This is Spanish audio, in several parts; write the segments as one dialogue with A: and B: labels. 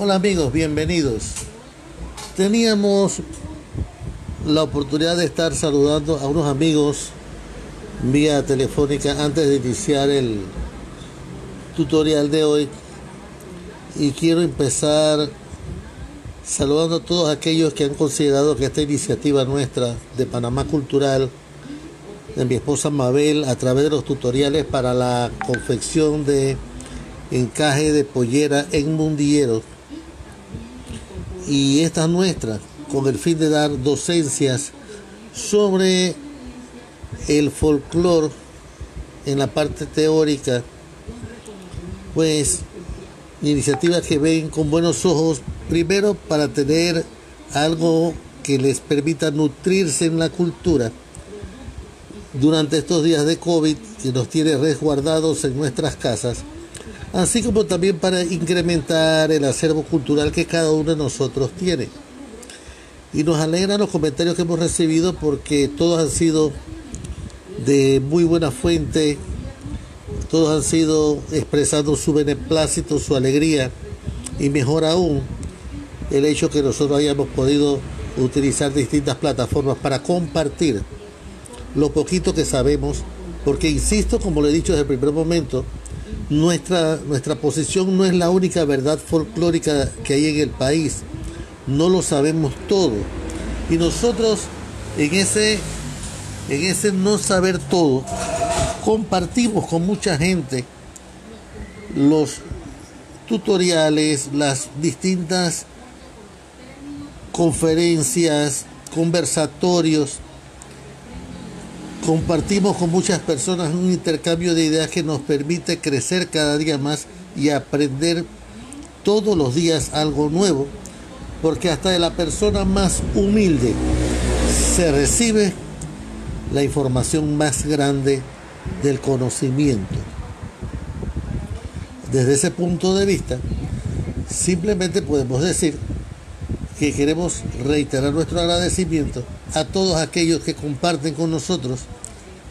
A: Hola amigos, bienvenidos. Teníamos la oportunidad de estar saludando a unos amigos vía telefónica antes de iniciar el tutorial de hoy, y quiero empezar saludando a todos aquellos que han considerado que esta iniciativa nuestra de Panamá Cultural, de mi esposa Mabel, a través de los tutoriales para la confección de encaje de pollera en mundilleros, y esta nuestra, con el fin de dar docencias sobre el folclore en la parte teórica, pues iniciativas que ven con buenos ojos, primero para tener algo que les permita nutrirse en la cultura durante estos días de COVID que nos tiene resguardados en nuestras casas, así como también para incrementar el acervo cultural que cada uno de nosotros tiene. Y nos alegran los comentarios que hemos recibido, porque todos han sido de muy buena fuente, todos han sido expresando su beneplácito, su alegría, y mejor aún el hecho que nosotros hayamos podido utilizar distintas plataformas para compartir lo poquito que sabemos, porque insisto, como lo he dicho desde el primer momento, nuestra posición no es la única verdad folclórica que hay en el país. No lo sabemos todo, y nosotros en ese no saber todo compartimos con mucha gente los tutoriales, las distintas conferencias, conversatorios. Compartimos con muchas personas un intercambio de ideas que nos permite crecer cada día más y aprender todos los días algo nuevo, porque hasta de la persona más humilde se recibe la información más grande del conocimiento. Desde ese punto de vista, simplemente podemos decir que queremos reiterar nuestro agradecimiento a todos aquellos que comparten con nosotros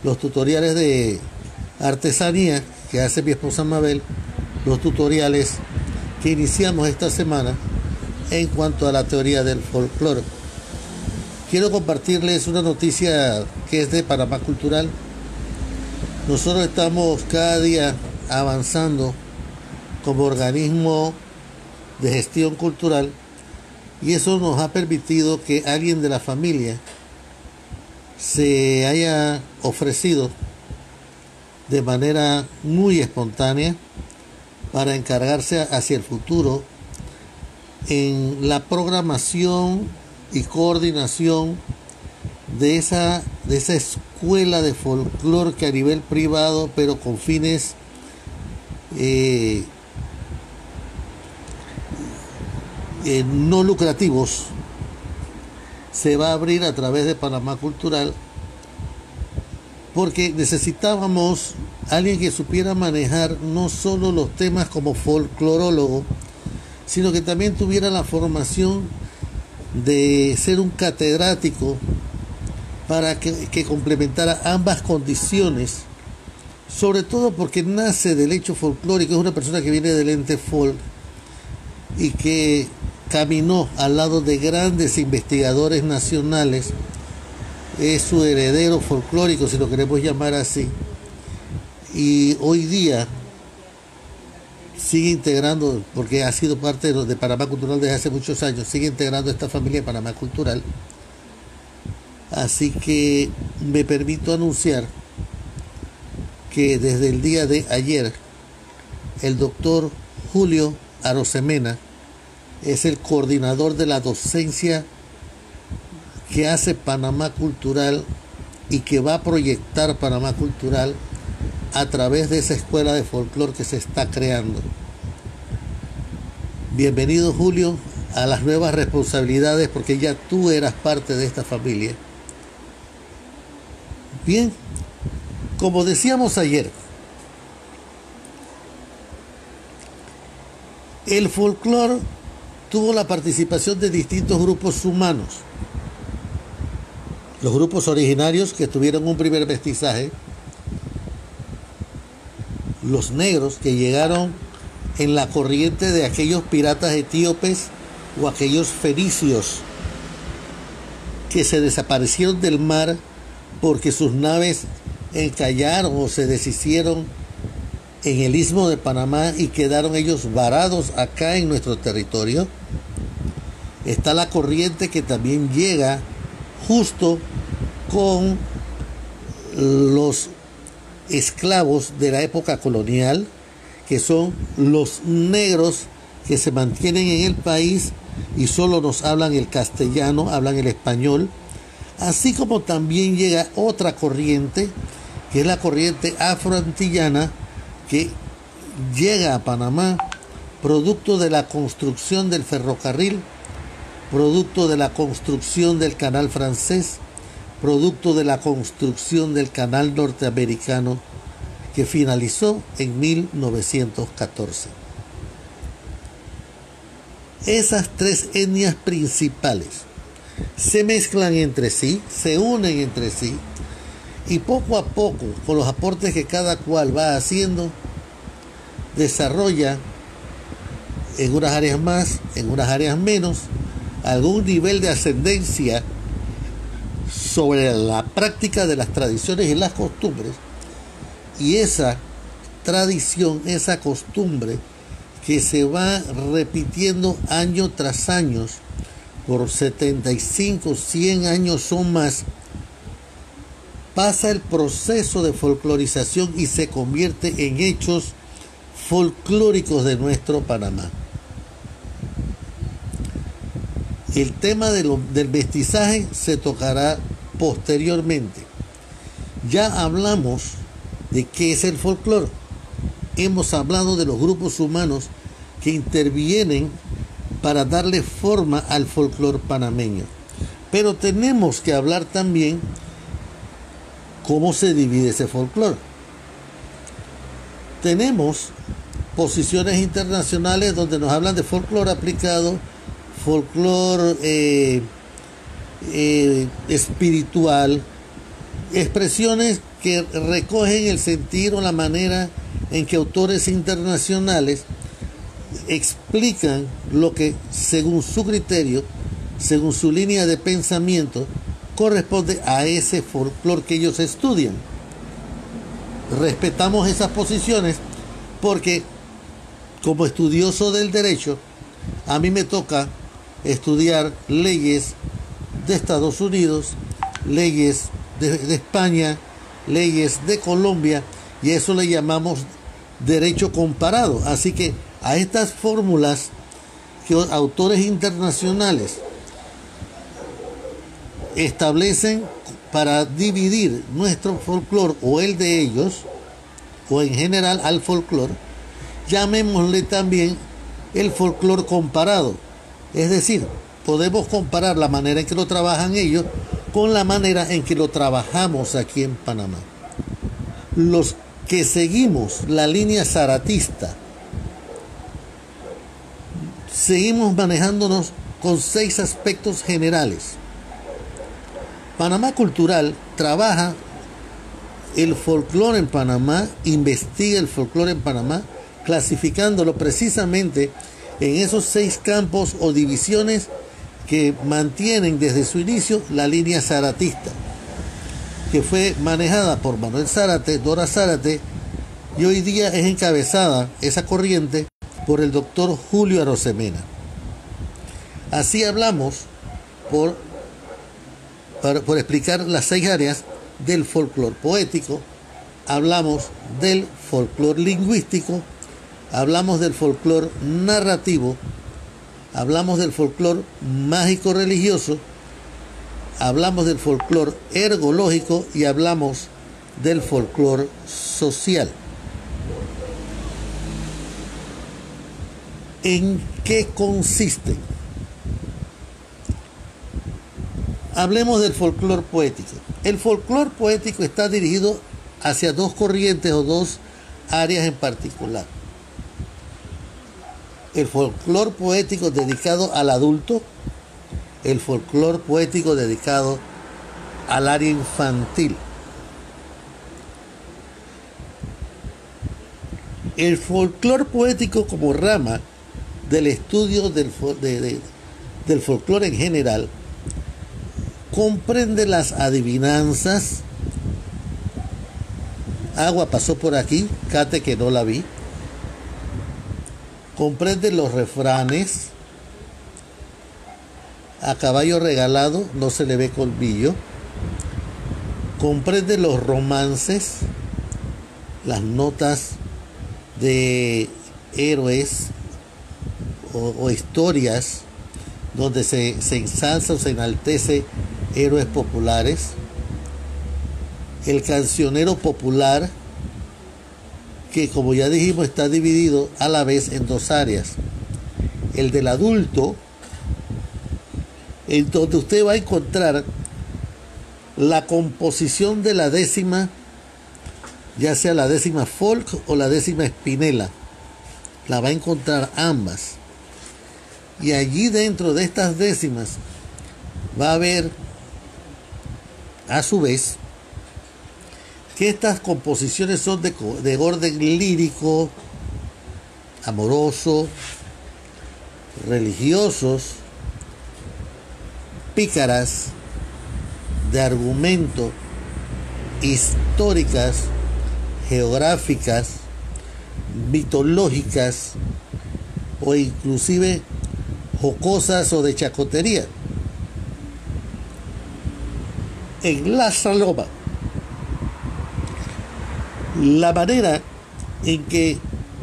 A: los tutoriales de artesanía que hace mi esposa Mabel, los tutoriales que iniciamos esta semana en cuanto a la teoría del folclore. Quiero compartirles una noticia que es de Panamá Cultural. Nosotros estamos cada día avanzando como organismo de gestión cultural, y eso nos ha permitido que alguien de la familia se haya ofrecido de manera muy espontánea para encargarse hacia el futuro en la programación y coordinación de esa escuela de folclore que a nivel privado, pero con fines no lucrativos, se va a abrir a través de Panamá Cultural, porque necesitábamos alguien que supiera manejar no solo los temas como folclorólogo, sino que también tuviera la formación de ser un catedrático para que complementara ambas condiciones, sobre todo porque nace del hecho folclórico. Es una persona que viene del ente folk y que caminó al lado de grandes investigadores nacionales. Es su heredero folclórico, si lo queremos llamar así, y hoy día sigue integrando, porque ha sido parte de Panamá Cultural desde hace muchos años, sigue integrando esta familia de Panamá Cultural. Así que me permito anunciar que desde el día de ayer el doctor Julio Arosemena es el coordinador de la docencia que hace Panamá Cultural y que va a proyectar Panamá Cultural a través de esa escuela de folclore que se está creando. Bienvenido, Julio, a las nuevas responsabilidades, porque ya tú eras parte de esta familia. Bien, como decíamos ayer, el folclore tuvo la participación de distintos grupos humanos. Los grupos originarios, que tuvieron un primer mestizaje, los negros, que llegaron en la corriente de aquellos piratas etíopes o aquellos fenicios que se desaparecieron del mar porque sus naves encallaron o se deshicieron en el istmo de Panamá y quedaron ellos varados acá en nuestro territorio. Está la corriente que también llega justo con los esclavos de la época colonial, que son los negros que se mantienen en el país y solo nos hablan el castellano, hablan el español, así como también llega otra corriente, que es la corriente afroantillana, que llega a Panamá producto de la construcción del ferrocarril, producto de la construcción del canal francés, producto de la construcción del canal norteamericano, que finalizó en 1914. Esas tres etnias principales se mezclan entre sí, se unen entre sí, y poco a poco, con los aportes que cada cual va haciendo, desarrolla en unas áreas más, en unas áreas menos, algún nivel de ascendencia sobre la práctica de las tradiciones y las costumbres, y esa tradición, esa costumbre que se va repitiendo año tras año por 75, 100 años o más, pasa el proceso de folclorización y se convierte en hechos folclóricos de nuestro Panamá. El tema del mestizaje se tocará posteriormente. Ya hablamos de qué es el folclore. Hemos hablado de los grupos humanos que intervienen para darle forma al folclore panameño. Pero tenemos que hablar también cómo se divide ese folclore. Tenemos posiciones internacionales donde nos hablan de folclore aplicado, folclore espiritual, expresiones que recogen el sentir o la manera en que autores internacionales explican lo que, según su criterio, según su línea de pensamiento, corresponde a ese folclore que ellos estudian. Respetamos esas posiciones porque, como estudioso del derecho, a mí me toca estudiar leyes de Estados Unidos, leyes de España, leyes de Colombia, y eso le llamamos derecho comparado. Así que a estas fórmulas que autores internacionales establecen para dividir nuestro folclore o el de ellos, o en general al folclore, llamémosle también el folclore comparado. Es decir, podemos comparar la manera en que lo trabajan ellos con la manera en que lo trabajamos aquí en Panamá. Los que seguimos la línea zaratista, seguimos manejándonos con 6 aspectos generales. Panamá Cultural trabaja el folclore en Panamá, investiga el folclore en Panamá, clasificándolo precisamente en esos 6 campos o divisiones que mantienen desde su inicio la línea zaratista, que fue manejada por Manuel Zárate, Dora Zárate, y hoy día es encabezada esa corriente por el doctor Julio Arosemena. Así hablamos por explicar las 6 áreas del folclore poético, hablamos del folclore lingüístico, hablamos del folclore narrativo, hablamos del folclore mágico religioso, hablamos del folclore ergológico y hablamos del folclore social. ¿En qué consiste? Hablemos del folclore poético. El folclore poético está dirigido hacia 2 corrientes o 2 áreas en particular. El folclore poético dedicado al adulto, el folclore poético dedicado al área infantil. El folclore poético como rama del estudio del folclore en general comprende las adivinanzas. Agua pasó por aquí, cate que no la vi. Comprende los refranes. A caballo regalado no se le ve colmillo. Comprende los romances, las notas de héroes o historias donde se ensalza o se enaltece héroes populares. El cancionero popular, que como ya dijimos está dividido a la vez en dos áreas. El del adulto, en donde usted va a encontrar la composición de la décima, ya sea la décima folk o la décima espinela. La va a encontrar ambas. Y allí dentro de estas décimas va a haber, a su vez, que estas composiciones son de orden lírico, amoroso, religiosos, pícaras, de argumento, históricas, geográficas, mitológicas o inclusive jocosas o de chacotería. En la saloma, la manera en que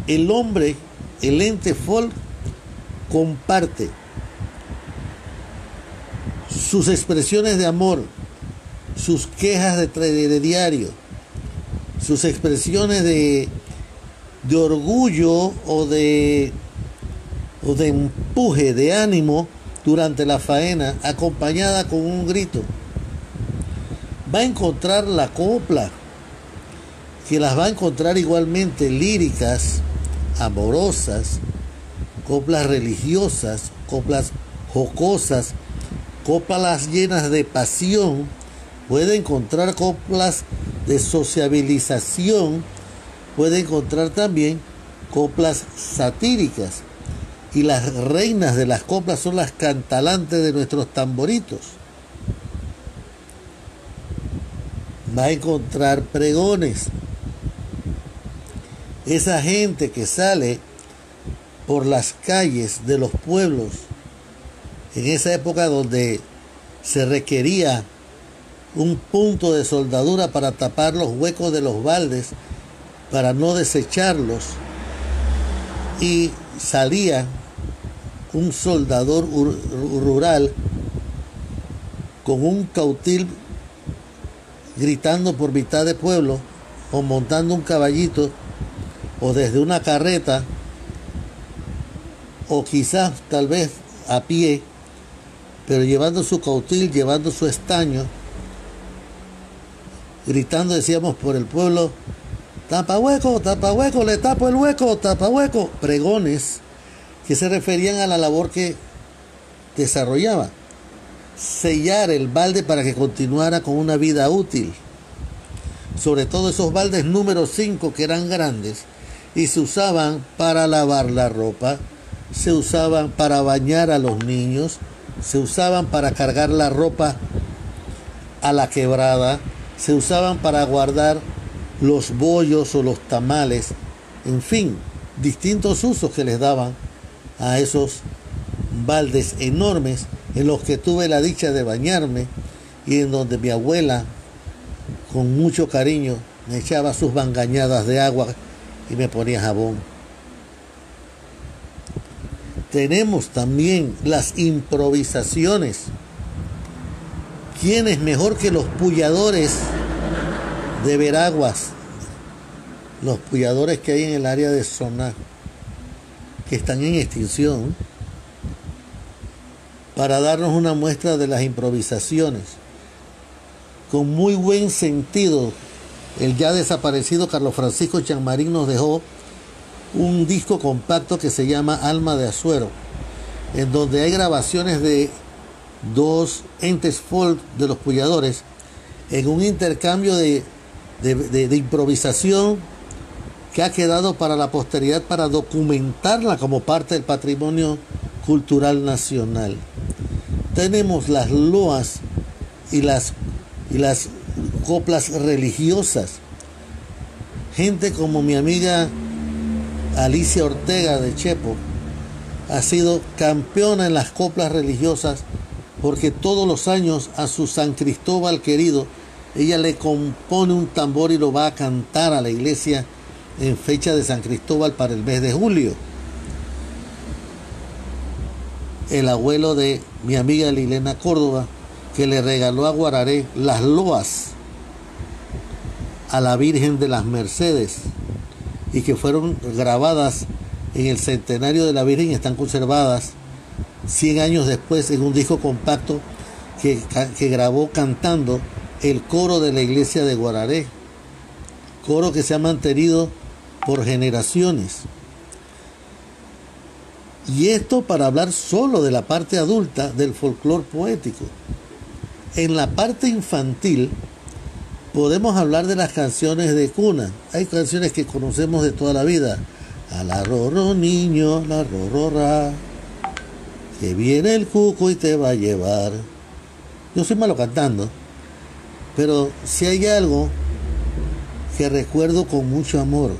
A: el hombre, el ente folk, comparte sus expresiones de amor, sus quejas de diario, sus expresiones de orgullo o de empuje, de ánimo durante la faena, acompañada con un grito. Va a encontrar la copla, que las va a encontrar igualmente líricas, amorosas, coplas religiosas, coplas jocosas, coplas llenas de pasión. Puede encontrar coplas de sociabilización, puede encontrar también coplas satíricas. Y las reinas de las coplas son las cantalantes de nuestros tamboritos. Va a encontrar pregones. Esa gente que sale por las calles de los pueblos en esa época donde se requería un punto de soldadura para tapar los huecos de los baldes, para no desecharlos, y salía un soldador rural con un cautil gritando por mitad de pueblo, o montando un caballito, o desde una carreta, o quizás tal vez a pie, pero llevando su cautil, llevando su estaño, gritando, decíamos, por el pueblo: tapa hueco, le tapo el hueco, tapa hueco. Pregones que se referían a la labor que desarrollaba: sellar el balde para que continuara con una vida útil. Sobre todo esos baldes número 5, que eran grandes y se usaban para lavar la ropa, se usaban para bañar a los niños, se usaban para cargar la ropa a la quebrada, se usaban para guardar los bollos o los tamales, en fin, distintos usos que les daban a esos baldes enormes, en los que tuve la dicha de bañarme y en donde mi abuela, con mucho cariño, me echaba sus bangañadas de agua y me ponía jabón. Tenemos también las improvisaciones. ¿Quién es mejor que los pulladores de Veraguas? Los pulladores que hay en el área de Soná, que están en extinción, para darnos una muestra de las improvisaciones. Con muy buen sentido, el ya desaparecido Carlos Francisco Chanmarín nos dejó un disco compacto que se llama Alma de Azuero, en donde hay grabaciones de dos entes folk de los pulladores en un intercambio de improvisación que ha quedado para la posteridad para documentarla como parte del patrimonio cultural nacional. Tenemos las loas y las coplas religiosas. Gente como mi amiga Alicia Ortega de Chepo ha sido campeona en las coplas religiosas porque todos los años a su San Cristóbal querido ella le compone un tambor y lo va a cantar a la iglesia en fecha de San Cristóbal para el mes de julio. El abuelo de mi amiga Lilena Córdoba, que le regaló a Guararé las loas a la Virgen de las Mercedes y que fueron grabadas en el centenario de la Virgen y están conservadas 100 años después en un disco compacto que grabó cantando el coro de la iglesia de Guararé, coro que se ha mantenido por generaciones. Y esto para hablar solo de la parte adulta del folclore poético. En la parte infantil podemos hablar de las canciones de cuna. Hay canciones que conocemos de toda la vida. A la rorro niño, la rorra, que viene el cuco y te va a llevar. Yo soy malo cantando, pero si hay algo que recuerdo con mucho amor,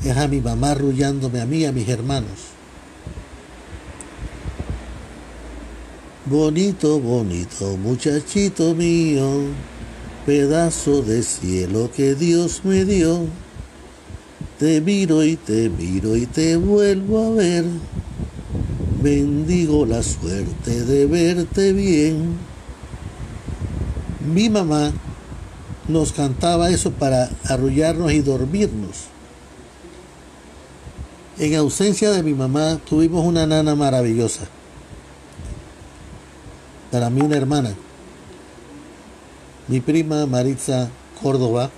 A: es a mi mamá arrullándome a mí y a mis hermanos. Bonito, bonito, muchachito mío, pedazo de cielo que Dios me dio. Te miro y te miro y te vuelvo a ver. Bendigo la suerte de verte bien. Mi mamá nos cantaba eso para arrullarnos y dormirnos. En ausencia de mi mamá tuvimos una nana maravillosa. Para mí una hermana. Mi prima Maritza Córdoba,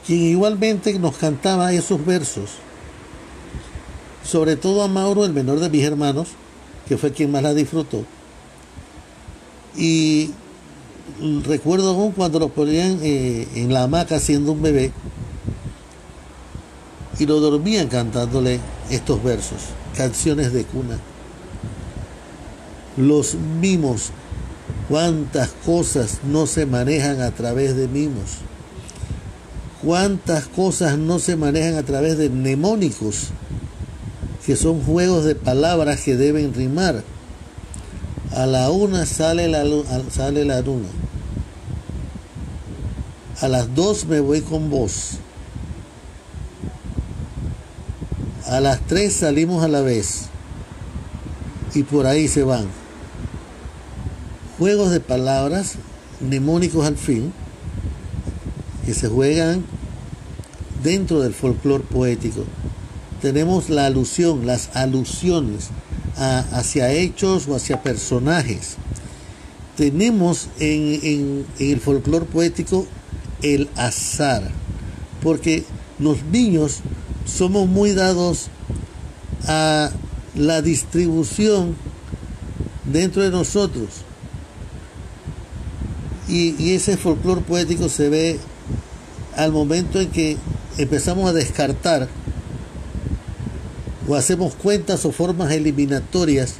A: quien igualmente nos cantaba esos versos. Sobre todo a Mauro, el menor de mis hermanos, que fue quien más la disfrutó. Y recuerdo aún cuando lo ponían en la hamaca siendo un bebé y lo dormían cantándole estos versos, canciones de cuna. Los mimos, cuántas cosas no se manejan a través de mimos, cuántas cosas no se manejan a través de mnemónicos, que son juegos de palabras que deben rimar. A la una sale la luna. A las 2 me voy con vos. A las 3 salimos a la vez. Y por ahí se van. Juegos de palabras, mnemónicos al fin, que se juegan dentro del folclore poético. Tenemos la alusión, las alusiones hacia hechos o hacia personajes. Tenemos en el folclore poético el azar, porque los niños somos muy dados a la distribución dentro de nosotros. Y ese folclore poético se ve al momento en que empezamos a descartar o hacemos cuentas o formas eliminatorias,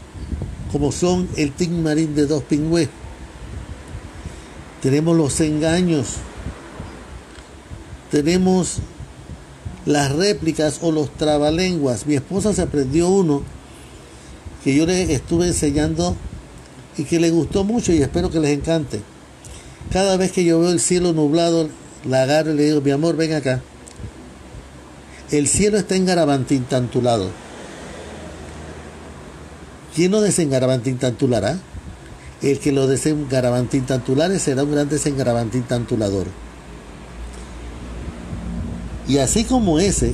A: como son el tin marín de 2 pingües. Tenemos los engaños, tenemos las réplicas o los trabalenguas. Mi esposa se aprendió uno que yo le estuve enseñando y que le gustó mucho y espero que les encante. Cada vez que yo veo el cielo nublado, la agarro y le digo: mi amor, ven acá. El cielo está engarabantintantulado. ¿Quién lo desengarabantintantulará? El que lo desengarabantintantulare será un gran desengarabantintantulador. Y así como ese,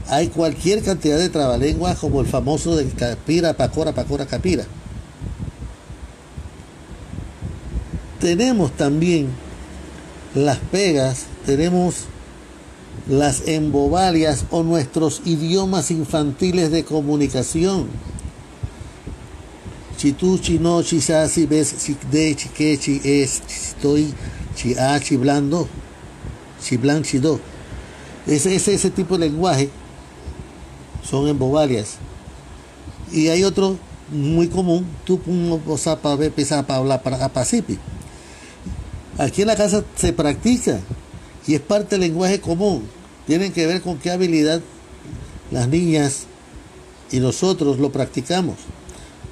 A: hay cualquier cantidad de trabalenguas, como el famoso de capira, pacora, capira. Tenemos también las pegas, tenemos las embobalias o nuestros idiomas infantiles de comunicación. Chitú, chino, chisá, si ves, chide, chique, chi es, estoy, chi a, chiblando, chiblan, chido. Ese tipo de lenguaje son embobalias. Y hay otro muy común, tú vas a empezar a hablar para Pacific. Aquí en la casa se practica y es parte del lenguaje común. Tienen que ver con qué habilidad las niñas y nosotros lo practicamos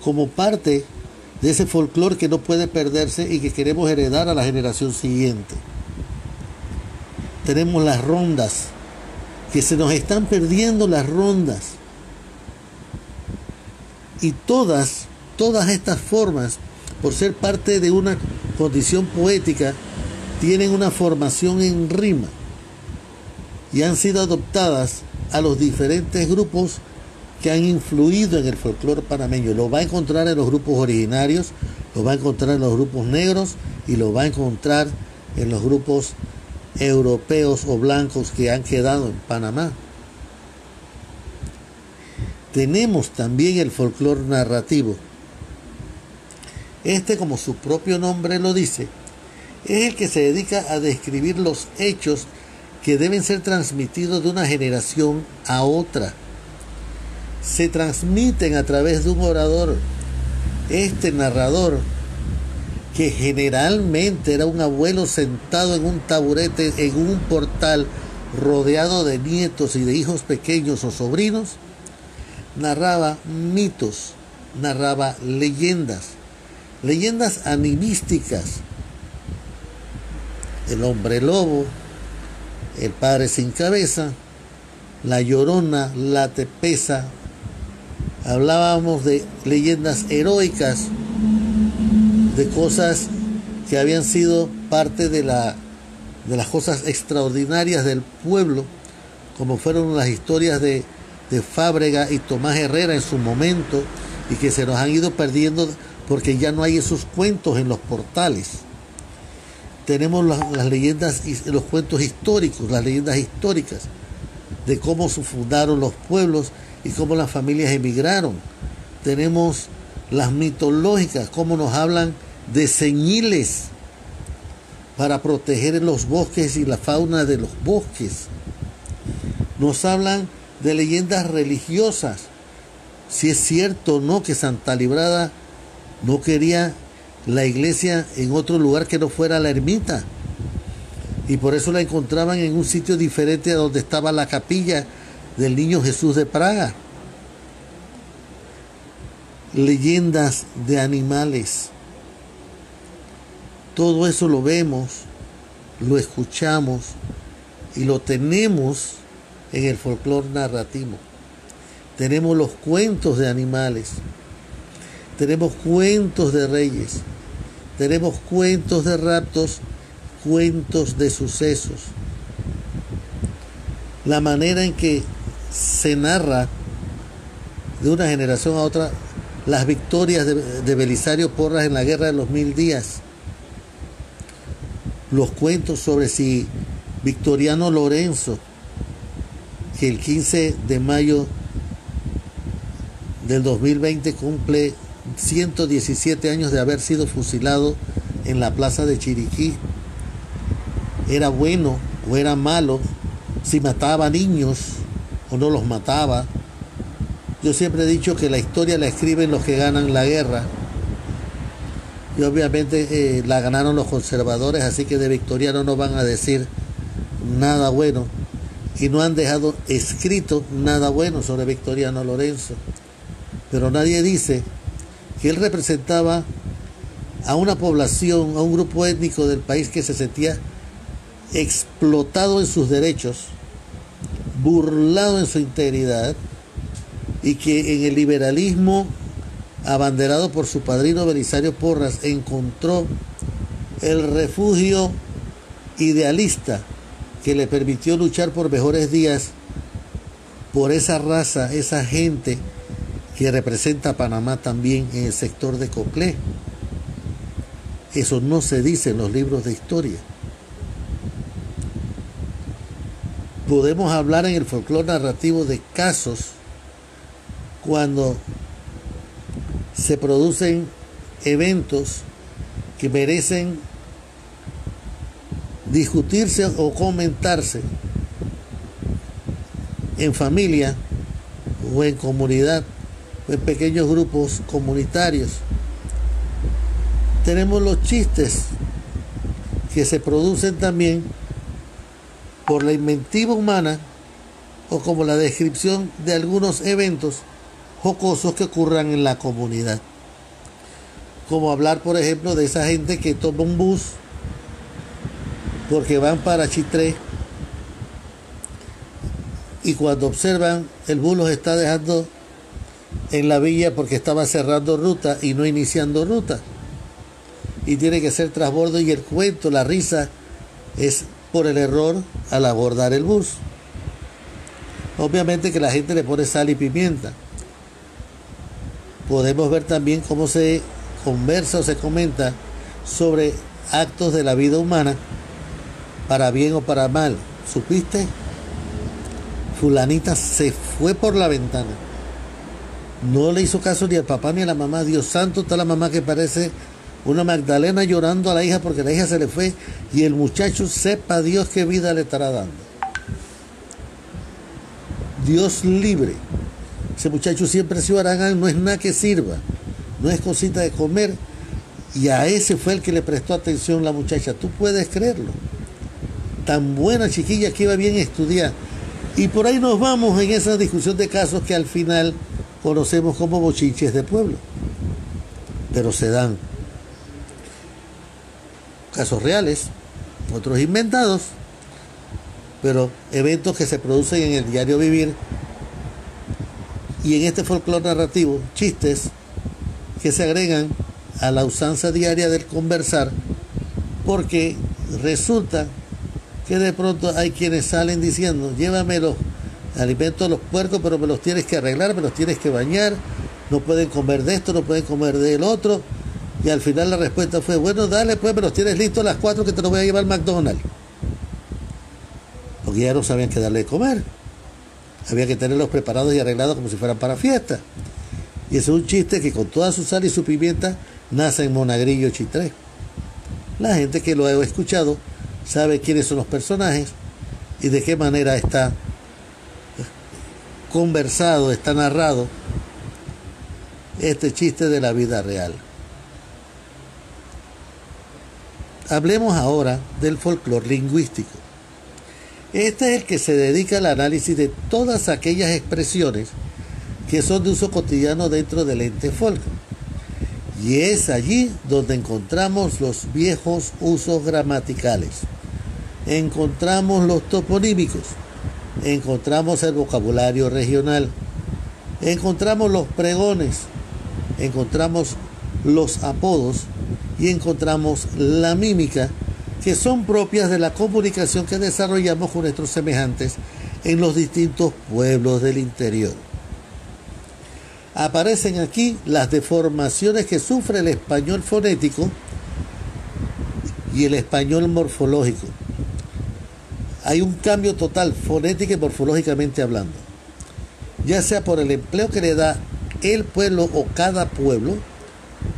A: como parte de ese folclore que no puede perderse y que queremos heredar a la generación siguiente. Tenemos las rondas, que se nos están perdiendo las rondas. Y todas estas formas, por ser parte de una condición poética, tienen una formación en rima y han sido adoptadas a los diferentes grupos que han influido en el folclore panameño. Lo va a encontrar en los grupos originarios, lo va a encontrar en los grupos negros y lo va a encontrar en los grupos europeos o blancos que han quedado en Panamá. Tenemos también el folclore narrativo. Este, como su propio nombre lo dice, es el que se dedica a describir los hechos que deben ser transmitidos de una generación a otra. Se transmiten a través de un orador. Este narrador, que generalmente era un abuelo sentado en un taburete, en un portal, rodeado de nietos y de hijos pequeños o sobrinos, narraba mitos, narraba leyendas animísticas. El hombre lobo, el padre sin cabeza, la llorona, la tepeza. Hablábamos de leyendas heroicas, de cosas que habían sido parte de las cosas extraordinarias del pueblo, como fueron las historias de Fábrega y Tomás Herrera en su momento, y que se nos han ido perdiendo porque ya no hay esos cuentos en los portales. Tenemos las leyendas y los cuentos históricos, las leyendas históricas de cómo se fundaron los pueblos y cómo las familias emigraron. Tenemos las mitológicas, cómo nos hablan de señiles para proteger los bosques y la fauna de los bosques. Nos hablan de leyendas religiosas, si es cierto o no que Santa Librada no quería la iglesia en otro lugar que no fuera la ermita, y por eso la encontraban en un sitio diferente a donde estaba la capilla del Niño Jesús de Praga. Leyendas de animales. Todo eso lo vemos, lo escuchamos y lo tenemos en el folclore narrativo. Tenemos los cuentos de animales, tenemos cuentos de reyes, tenemos cuentos de raptos, cuentos de sucesos. La manera en que se narra de una generación a otra las victorias de Belisario Porras en la Guerra de los 1000 días. Los cuentos sobre si Victoriano Lorenzo, que el 15 de mayo del 2020 cumple 117 años de haber sido fusilado en la plaza de Chiriquí, era bueno o era malo, si mataba niños o no los mataba. Yo siempre he dicho que la historia la escriben los que ganan la guerra, y obviamente la ganaron los conservadores, así que de Victoriano no van a decir nada bueno, y no han dejado escrito nada bueno sobre Victoriano Lorenzo. Pero nadie dice que él representaba a una población, a un grupo étnico del país que se sentía explotado en sus derechos, burlado en su integridad, y que en el liberalismo abanderado por su padrino Belisario Porras encontró el refugio idealista que le permitió luchar por mejores días por esa raza, esa gente que representa a Panamá también en el sector de Coclé. Eso no se dice en los libros de historia. Podemos hablar en el folclore narrativo de casos cuando se producen eventos que merecen discutirse o comentarse, en familia o en comunidad o en pequeños grupos comunitarios. Tenemos los chistes que se producen también por la inventiva humana o como la descripción de algunos eventos jocosos que ocurran en la comunidad. Como hablar, por ejemplo, de esa gente que toma un bus porque van para Chitré y cuando observan el bus los está dejando en la villa porque estaba cerrando ruta y no iniciando ruta. Y tiene que ser transbordo y el cuento, la risa, es por el error al abordar el bus. Obviamente que la gente le pone sal y pimienta. Podemos ver también cómo se conversa o se comenta sobre actos de la vida humana, para bien o para mal. ¿Supiste? Fulanita se fue por la ventana. No le hizo caso ni al papá ni a la mamá. Dios santo, está la mamá que parece una Magdalena llorando a la hija porque la hija se le fue y el muchacho sepa Dios qué vida le estará dando. Dios libre. Ese muchacho siempre ha sido Aragán, no es nada que sirva, no es cosita de comer. Y a ese fue el que le prestó atención la muchacha. Tú puedes creerlo. Tan buena chiquilla que iba bien a estudiar. Y por ahí nos vamos en esa discusión de casos que al final conocemos como bochinches de pueblo. Pero se dan casos reales, otros inventados, pero eventos que se producen en el diario vivir y en este folclore narrativo, chistes que se agregan a la usanza diaria del conversar, porque resulta que de pronto hay quienes salen diciendo: llévame los alimentos a los puercos, pero me los tienes que arreglar, me los tienes que bañar, no pueden comer de esto, no pueden comer del otro. Y al final la respuesta fue: bueno, dale pues, me los tienes listos a las 4 que te los voy a llevar al McDonald's. Porque ya no sabían qué darle de comer. Había que tenerlos preparados y arreglados como si fueran para fiesta. Y ese es un chiste que con toda su sal y su pimienta nace en Monagrillo, Chitré. La gente que lo ha escuchado sabe quiénes son los personajes y de qué manera está conversado, está narrado este chiste de la vida real. Hablemos ahora del folclore lingüístico. Este es el que se dedica al análisis de todas aquellas expresiones que son de uso cotidiano dentro del ente folk. Y es allí donde encontramos los viejos usos gramaticales, encontramos los toponímicos, encontramos el vocabulario regional, encontramos los pregones, encontramos los apodos y encontramos la mímica, que son propias de la comunicación que desarrollamos con nuestros semejantes en los distintos pueblos del interior. Aparecen aquí las deformaciones que sufre el español fonético y el español morfológico. Hay un cambio total fonética y morfológicamente hablando, ya sea por el empleo que le da el pueblo o cada pueblo,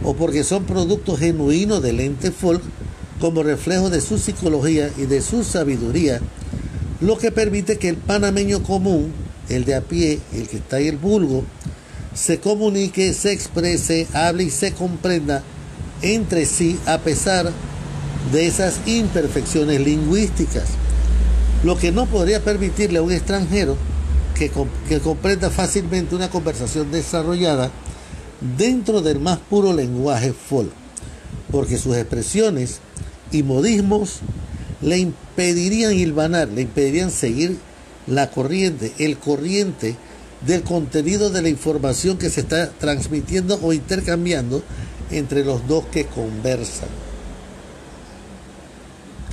A: o porque son productos genuinos del ente folk como reflejo de su psicología y de su sabiduría, lo que permite que el panameño común, el de a pie, el que está en el vulgo, se comunique, se exprese, hable y se comprenda entre sí a pesar de esas imperfecciones lingüísticas, lo que no podría permitirle a un extranjero que comprenda fácilmente una conversación desarrollada dentro del más puro lenguaje folk, porque sus expresiones y modismos le impedirían hilvanar, le impedirían seguir la corriente, el corriente del contenido de la información que se está transmitiendo o intercambiando entre los dos que conversan.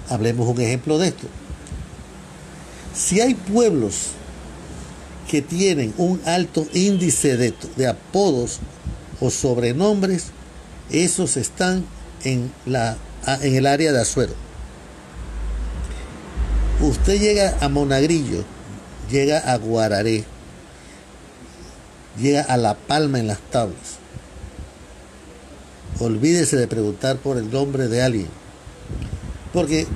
A: Hablemos un ejemplo de esto. Si hay pueblos que tienen un alto índice de apodos o sobrenombres, esos están en el área de Azuero. Usted llega a Monagrillo, llega a Guararé, llega a La Palma en las Tablas. Olvídese de preguntar por el nombre de alguien, porque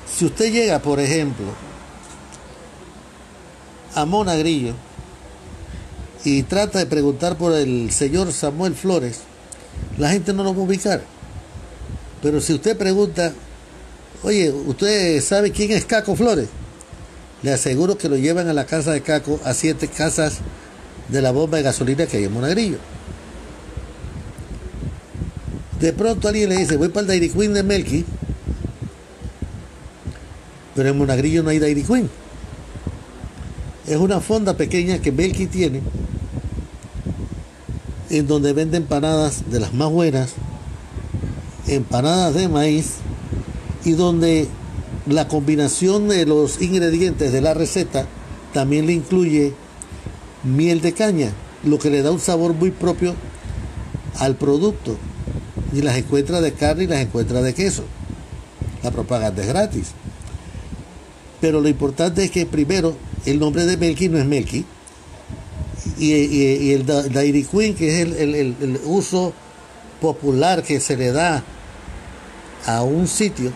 A: si usted llega, por ejemplo, a Monagrillo y trata de preguntar por el señor Samuel Flores, la gente no lo va a ubicar. Pero si usted pregunta, oye, ¿usted sabe quién es Caco Flores? Le aseguro que lo llevan a la casa de Caco, a 7 casas de la bomba de gasolina que hay en Monagrillo. De pronto alguien le dice, voy para el Dairy Queen de Melqui, pero en Monagrillo no hay Dairy Queen. Es una fonda pequeña que Melqui tiene, en donde vende empanadas de las más buenas, empanadas de maíz, y donde la combinación de los ingredientes de la receta también le incluye miel de caña, lo que le da un sabor muy propio al producto. Y las encuentra de carne y las encuentra de queso. La propaganda es gratis. Pero lo importante es que primero el nombre de Melqui no es Melqui. Y el Dairy Queen, que es el uso popular que se le da a un sitio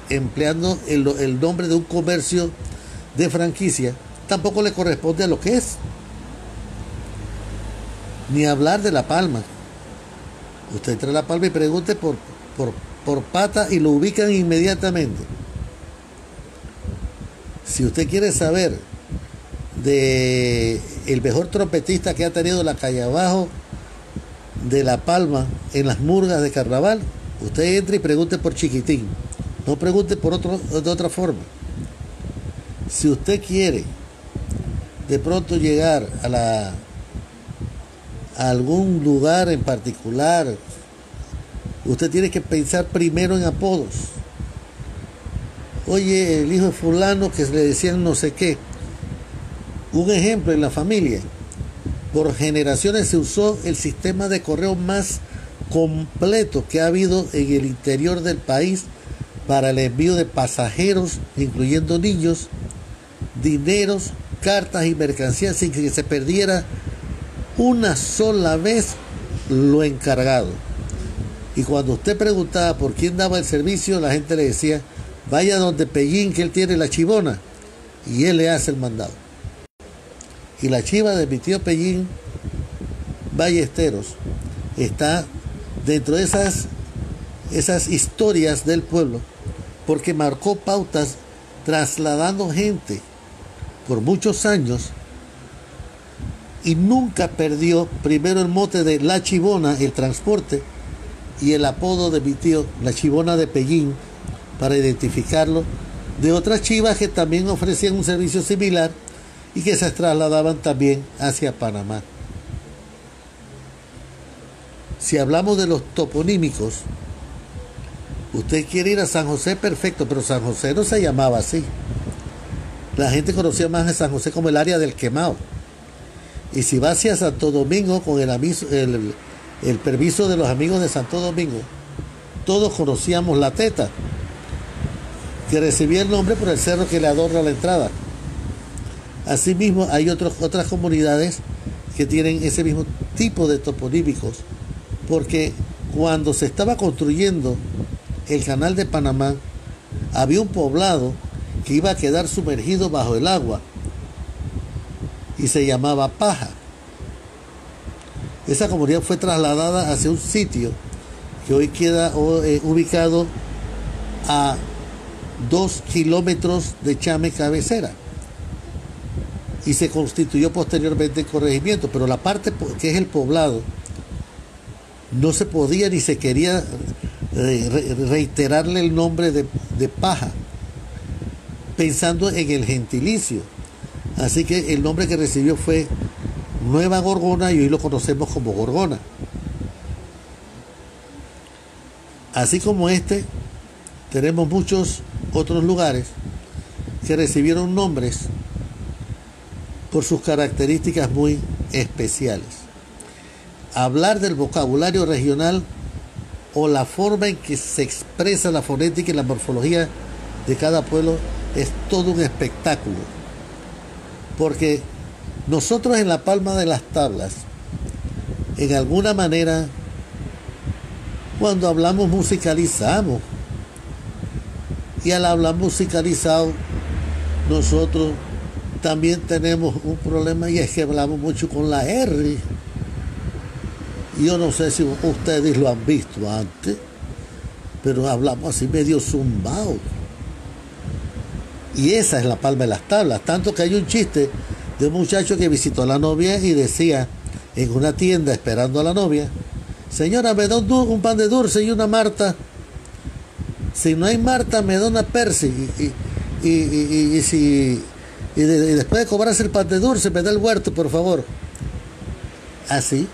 A: empleando el nombre de un comercio de franquicia, tampoco le corresponde a lo que es. Ni hablar de La Palma. Usted entra a La Palma y pregunte por Pata y lo ubican inmediatamente. Si usted quiere saber de el mejor trompetista que ha tenido la calle abajo de La Palma en las murgas de carnaval, usted entra y pregunte por Chiquitín. No pregunte de otra forma. Si usted quiere de pronto llegar a algún lugar en particular, usted tiene que pensar primero en apodos. Oye, el hijo de fulano que le decían no sé qué. Un ejemplo en la familia. Por generaciones se usó el sistema de correo más completo que ha habido en el interior del país para el envío de pasajeros, incluyendo niños, dineros, cartas y mercancías sin que se perdiera una sola vez lo encargado. Y cuando usted preguntaba por quién daba el servicio, la gente le decía, vaya donde Pellín, que él tiene la chivona, y él le hace el mandado. Y la chiva de mi tío Pellín Ballesteros está dentro de esas historias del pueblo, porque marcó pautas trasladando gente por muchos años y nunca perdió primero el mote de la chivona, el transporte, y el apodo de mi tío, la chivona de Pellín, para identificarlo de otras chivas que también ofrecían un servicio similar y que se trasladaban también hacia Panamá. Si hablamos de los toponímicos, usted quiere ir a San José, perfecto, pero San José no se llamaba así. La gente conocía más a San José como el área del Quemao. Y si va hacia Santo Domingo con el permiso de los amigos de Santo Domingo, todos conocíamos La Teta, que recibía el nombre por el cerro que le adorna la entrada. Asimismo, hay otras comunidades que tienen ese mismo tipo de toponímicos, porque cuando se estaba construyendo el canal de Panamá, había un poblado que iba a quedar sumergido bajo el agua y se llamaba Paja. Esa comunidad fue trasladada hacia un sitio que hoy queda ubicado a 2 kilómetros de Chame Cabecera y se constituyó posteriormente en corregimiento, pero la parte que es el poblado no se podía ni se quería reiterarle el nombre de Paja, pensando en el gentilicio. Así que el nombre que recibió fue Nueva Gorgona y hoy lo conocemos como Gorgona. Así como tenemos muchos otros lugares que recibieron nombres por sus características muy especiales. Hablar del vocabulario regional o la forma en que se expresa la fonética y la morfología de cada pueblo es todo un espectáculo, porque nosotros en la palma de las tablas, en alguna manera, cuando hablamos musicalizamos, y al hablar musicalizado nosotros también tenemos un problema y es que hablamos mucho con la R. Yo no sé si ustedes lo han visto antes, pero hablamos así medio zumbado. Y esa es la palma de las tablas. Tanto que hay un chiste de un muchacho que visitó a la novia y decía en una tienda esperando a la novia: señora, me da un pan de dulce y una Marta. Si no hay Marta, me da una Percy. Y después de cobrarse el pan de dulce, me da el huerto, por favor. Así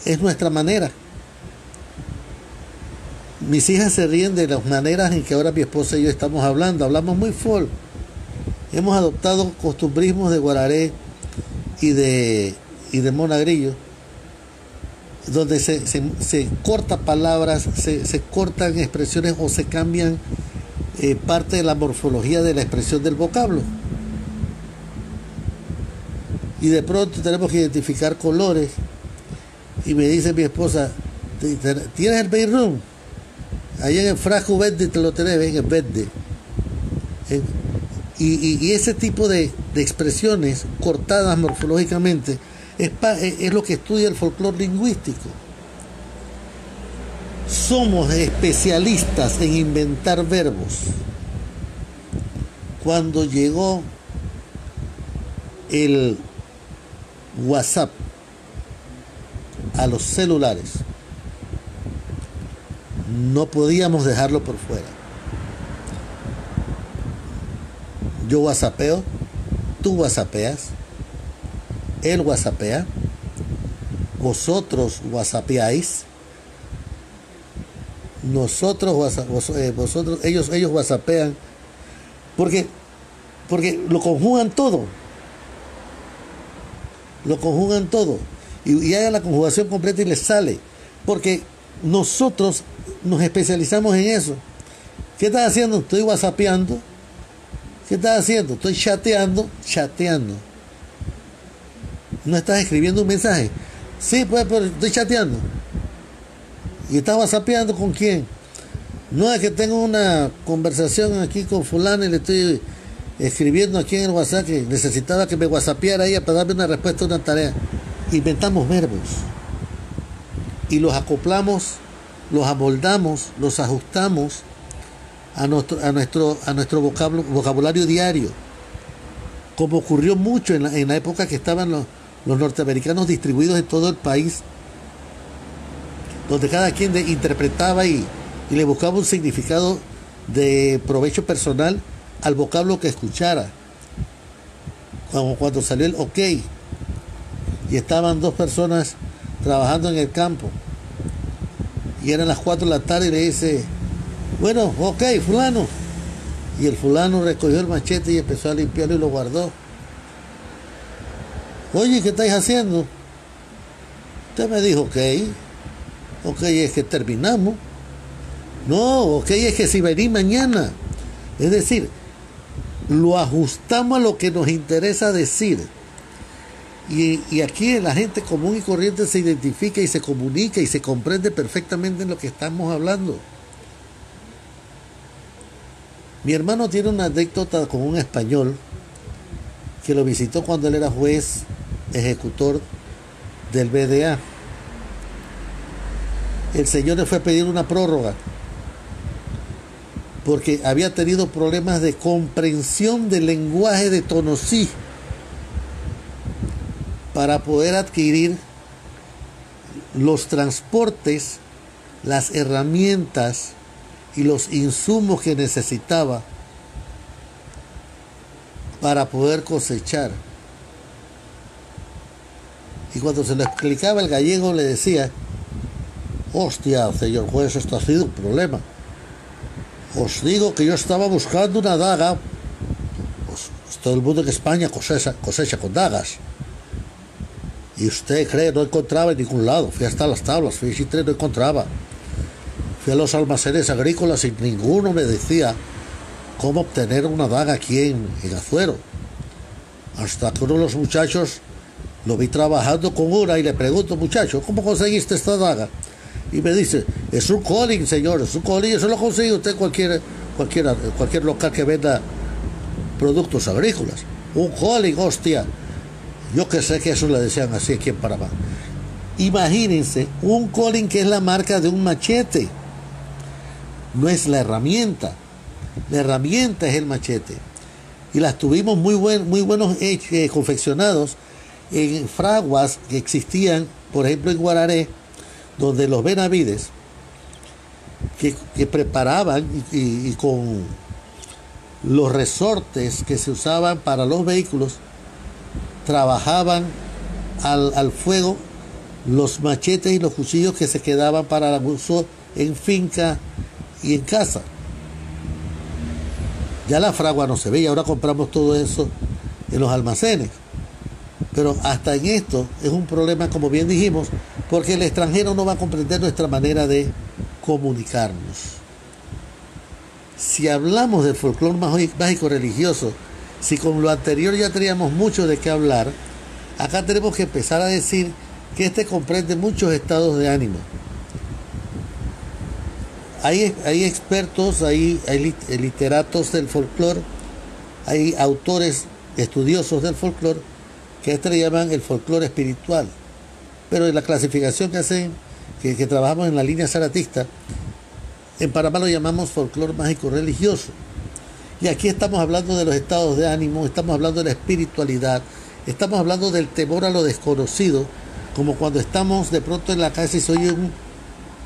A: es nuestra manera. Mis hijas se ríen de las maneras en que ahora mi esposa y yo estamos hablando. Hablamos muy full. Hemos adoptado costumbrismos de Guararé y de Monagrillo, donde se cortan palabras, se cortan expresiones o se cambian parte de la morfología de la expresión del vocablo. Y de pronto tenemos que identificar colores. Y me dice mi esposa: ¿tienes el bedroom? Ahí en el frasco verde te lo tenés, en el verde. Y ese tipo de expresiones cortadas morfológicamente es lo que estudia el folclore lingüístico. Somos especialistas en inventar verbos. Cuando llegó el WhatsApp a los celulares, no podíamos dejarlo por fuera. Yo whatsappeo, tú whatsappeas, él whatsappea, vosotros whatsappeáis, ellos whatsappean, porque lo conjugan todo. Y hagan la conjugación completa y les sale, porque nosotros nos especializamos en eso. ¿Qué estás haciendo? Estoy whatsappeando. ¿Qué estás haciendo? Estoy chateando. ¿No estás escribiendo un mensaje? Sí, pues, pero estoy chateando. ¿Y estás whatsappeando con quién? No, es que tengo una conversación aquí con fulano y le estoy escribiendo aquí en el WhatsApp que necesitaba que me whatsappeara ella para darme una respuesta a una tarea. Inventamos verbos y los acoplamos, los amoldamos, los ajustamos a nuestro vocabulario diario, como ocurrió mucho en la época que estaban los norteamericanos distribuidos en todo el país, donde cada quien interpretaba y le buscaba un significado de provecho personal al vocablo que escuchara. Cuando salió el OK y estaban dos personas trabajando en el campo y eran las 4 de la tarde y le dice: bueno, OK, fulano. Y el fulano recogió el machete y empezó a limpiarlo y lo guardó. Oye, ¿qué estáis haciendo? Usted me dijo OK es que terminamos. No, OK es que si venís mañana. Es decir, lo ajustamos a lo que nos interesa decir. Y aquí la gente común y corriente se identifica y se comunica y se comprende perfectamente en lo que estamos hablando. Mi hermano tiene una anécdota con un español que lo visitó cuando él era juez ejecutor del BDA. El señor le fue a pedir una prórroga porque había tenido problemas de comprensión del lenguaje de Tonosí para poder adquirir los transportes, las herramientas y los insumos que necesitaba para poder cosechar. Y cuando se lo explicaba, el gallego le decía: hostia, señor juez, esto ha sido un problema. Os digo que yo estaba buscando una daga. Pues todo el mundo en España cosecha con dagas. Y usted cree, no encontraba en ningún lado. Fui hasta las tablas, fui a no encontraba. Fui a los almacenes agrícolas y ninguno me decía cómo obtener una daga aquí en Azuero. Hasta que uno de los muchachos lo vi trabajando con una y le pregunto: muchacho, ¿cómo conseguiste esta daga? Y me dice: es un calling, señor, es un calling, eso lo consigue usted en cualquier local que venda productos agrícolas. Un colin, hostia. Yo que sé que eso le decían así aquí en Panamá. Imagínense, un colin que es la marca de un machete. No es la herramienta. La herramienta es el machete. Y las tuvimos muy buenos confeccionados en fraguas que existían, por ejemplo en Guararé, donde los Benavides, que preparaban y con los resortes que se usaban para los vehículos, trabajaban al fuego los machetes y los cuchillos que se quedaban para el uso en finca y en casa. Ya la fragua no se ve y ahora compramos todo eso en los almacenes. Pero hasta en esto es un problema, como bien dijimos, porque el extranjero no va a comprender nuestra manera de comunicarnos. Si hablamos del folclore mágico religioso, si con lo anterior ya teníamos mucho de qué hablar, acá tenemos que empezar a decir que este comprende muchos estados de ánimo. Hay expertos, hay literatos del folclore, hay autores estudiosos del folclore que a este le llaman el folclore espiritual. Pero en la clasificación que hacen, que trabajamos en la línea zaratista, en Panamá lo llamamos folclore mágico religioso. Y aquí estamos hablando de los estados de ánimo, estamos hablando de la espiritualidad, estamos hablando del temor a lo desconocido, como cuando estamos de pronto en la casa y se oye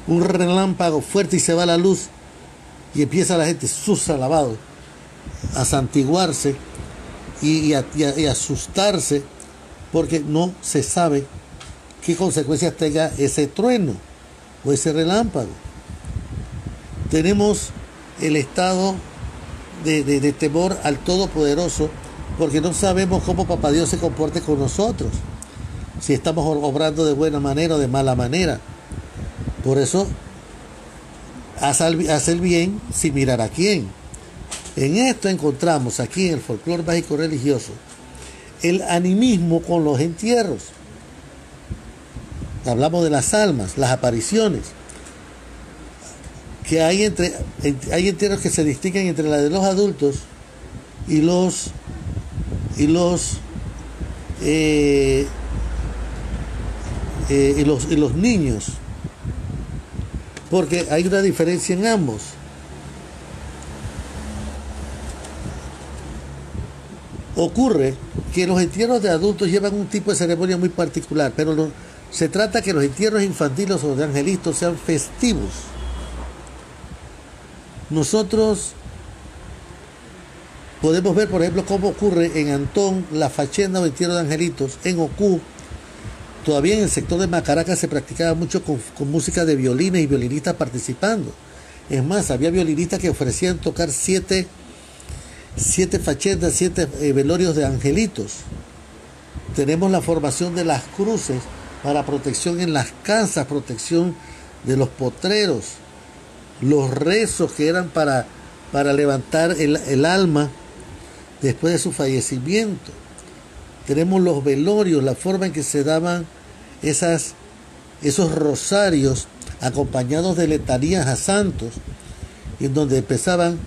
A: un relámpago fuerte y se va la luz y empieza la gente, sus alabados, a santiguarse y a asustarse porque no se sabe qué consecuencias tenga ese trueno o ese relámpago. Tenemos el estado de temor al Todopoderoso porque no sabemos cómo Papá Dios se comporte con nosotros, si estamos obrando de buena manera o de mala manera. Por eso, haz el bien sin mirar a quién. En esto encontramos aquí en el folclore mágico religioso el animismo con los entierros. Hablamos de las almas, las apariciones. Que hay entierros que se distinguen entre la de los adultos y los niños, porque hay una diferencia en ambos. Ocurre que los entierros de adultos llevan un tipo de ceremonia muy particular, pero se trata que los entierros infantiles o de angelitos sean festivos. Nosotros podemos ver, por ejemplo, cómo ocurre en Antón la fachenda o entierro de angelitos, en Ocú. Todavía en el sector de Macaracas se practicaba mucho con música de violines y violinistas participando. Es más, había violinistas que ofrecían tocar siete fachendas, 7 velorios de angelitos. Tenemos la formación de las cruces para protección en las casas, protección de los potreros, los rezos que eran para levantar el alma después de su fallecimiento. Tenemos los velorios, la forma en que se daban esos rosarios acompañados de letanías a santos, en donde empezaban: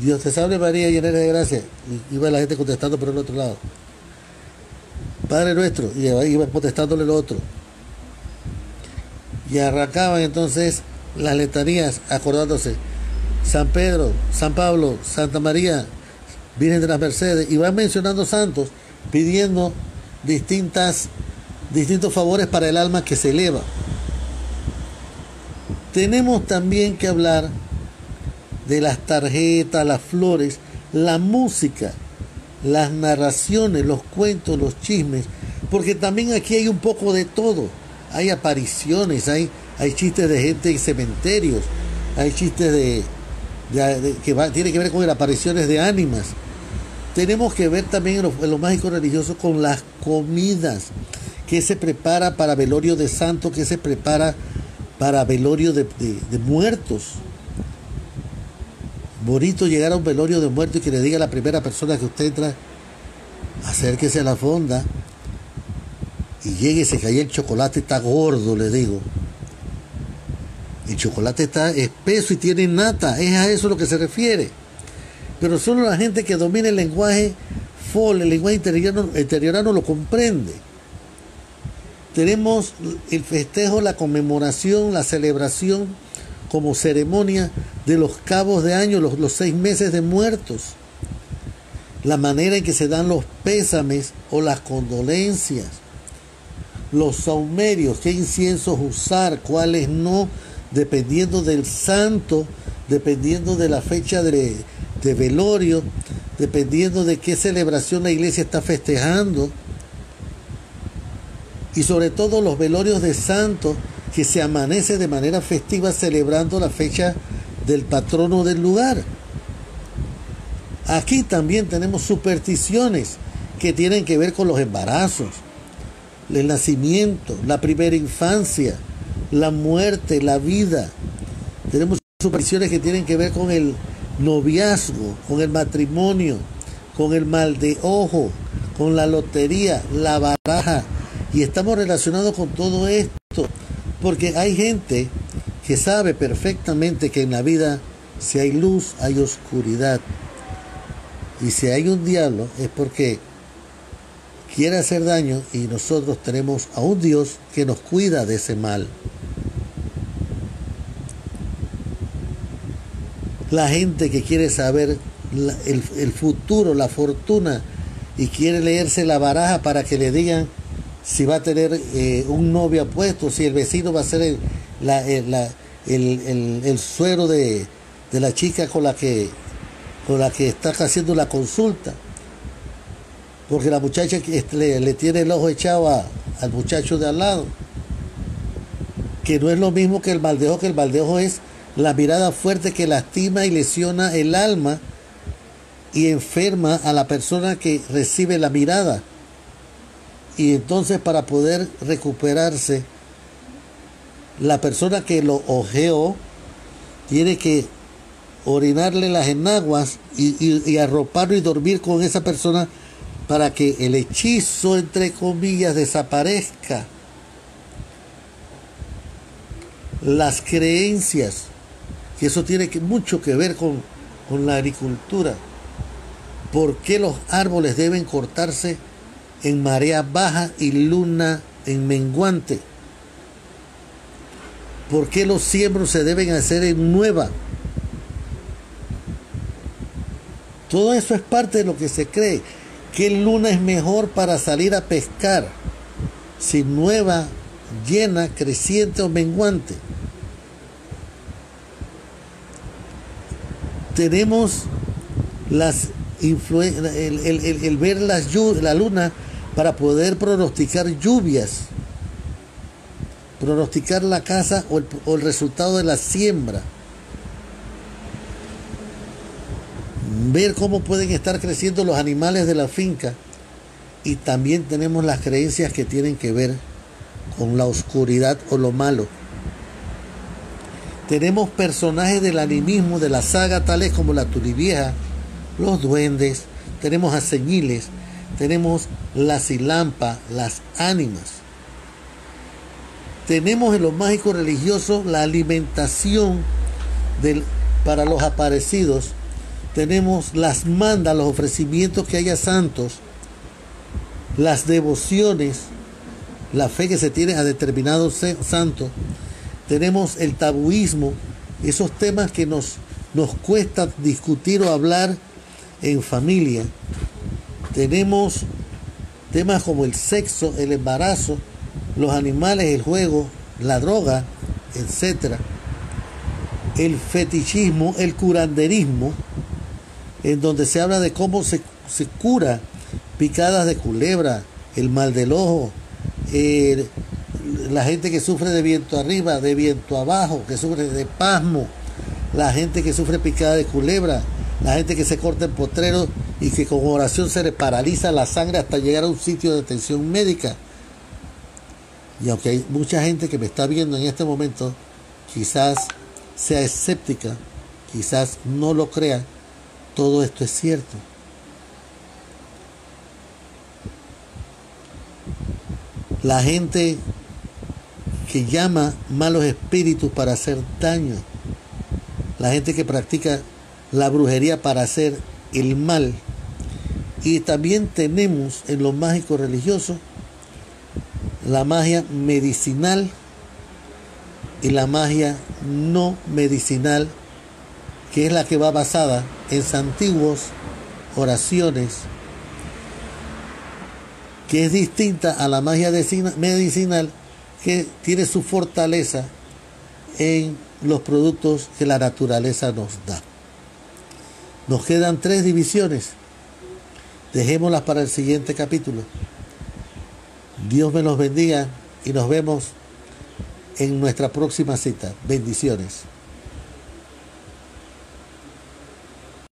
A: Dios te salve María, llena eres de gracia. Y iba la gente contestando por el otro lado: Padre nuestro, y iba contestándole el otro. Y arrancaban entonces las letanías acordándose: San Pedro, San Pablo, Santa María, Virgen de las Mercedes, y van mencionando santos, pidiendo distintos favores para el alma que se eleva. Tenemos también que hablar de las tarjetas, las flores, la música, las narraciones, los cuentos, los chismes, porque también aquí hay un poco de todo. Hay apariciones, hay chistes de gente en cementerios, hay chistes tiene que ver con las apariciones de ánimas. Tenemos que ver también en lo mágico religioso con las comidas, que se prepara para velorio de santos, que se prepara para velorio de muertos. Bonito llegar a un velorio de muertos y que le diga a la primera persona que usted entra: acérquese a la fonda y lléguese, que ahí el chocolate está gordo, le digo. El chocolate está espeso y tiene nata, es a eso a lo que se refiere. pero solo la gente que domina el lenguaje folk, el lenguaje interiorano lo comprende. Tenemos el festejo, la conmemoración, la celebración como ceremonia de los cabos de año, los 6 meses de muertos. La manera en que se dan los pésames o las condolencias. Los saumerios, qué inciensos usar, cuáles no, dependiendo del santo, dependiendo de la fecha de velorio, dependiendo de qué celebración la iglesia está festejando. Y sobre todo los velorios de santos, que se amanece de manera festiva celebrando la fecha del patrono del lugar. Aquí también tenemos supersticiones que tienen que ver con los embarazos, el nacimiento, la primera infancia, la muerte, la vida. Tenemos supersticiones que tienen que ver con el noviazgo, con el matrimonio, con el mal de ojo, con la lotería, la baraja. Y estamos relacionados con todo esto porque hay gente que sabe perfectamente que en la vida si hay luz hay oscuridad. Y si hay un diablo es porque quiere hacer daño y nosotros tenemos a un Dios que nos cuida de ese mal. La gente que quiere saber el futuro, la fortuna y quiere leerse la baraja para que le digan si va a tener un novio apuesto, si el vecino va a ser el suero de la chica con la que está haciendo la consulta, porque la muchacha le tiene el ojo echado al muchacho de al lado, que no es lo mismo que el mal de ojo, que el mal de ojo es la mirada fuerte que lastima y lesiona el alma y enferma a la persona que recibe la mirada. Y entonces para poder recuperarse, la persona que lo ojeó tiene que orinarle las enaguas y arroparlo y dormir con esa persona para que el hechizo, entre comillas, desaparezca. Las creencias, que eso tiene mucho que ver con la agricultura. ¿Por qué los árboles deben cortarse en marea baja y luna en menguante? ¿Por qué los siembros se deben hacer en nueva? Todo eso es parte de lo que se cree. ¿Qué luna es mejor para salir a pescar? Si nueva, llena, creciente o menguante. Tenemos el ver la luna para poder pronosticar lluvias, pronosticar la caza o el resultado de la siembra, ver cómo pueden estar creciendo los animales de la finca. Y también tenemos las creencias que tienen que ver con la oscuridad o lo malo. Tenemos personajes del animismo de la saga tales como la Turivieja, los duendes, tenemos a señiles, tenemos la silampa, las ánimas. Tenemos en lo mágico religioso la alimentación para los aparecidos. Tenemos las mandas, los ofrecimientos que haya santos, las devociones, la fe que se tiene a determinados santos. Tenemos el tabuismo, esos temas que nos cuesta discutir o hablar en familia. Tenemos temas como el sexo, el embarazo, los animales, el juego, la droga, etc. El fetichismo, el curanderismo, en donde se habla de cómo se cura picadas de culebra, el mal del ojo, la gente que sufre de viento arriba, de viento abajo, que sufre de pasmo, la gente que sufre picada de culebra, la gente que se corta en potreros y que con oración se le paraliza la sangre hasta llegar a un sitio de atención médica. Y aunque hay mucha gente que me está viendo en este momento, quizás sea escéptica, quizás no lo crea, todo esto es cierto. La gente que llama malos espíritus para hacer daño, la gente que practica la brujería para hacer el mal. Y también tenemos en lo mágico religioso la magia medicinal y la magia no medicinal, que es la que va basada en antiguos oraciones, que es distinta a la magia medicinal, que tiene su fortaleza en los productos que la naturaleza nos da. Nos quedan 3 divisiones. Dejémoslas para el siguiente capítulo. Dios me los bendiga y nos vemos en nuestra próxima cita. Bendiciones.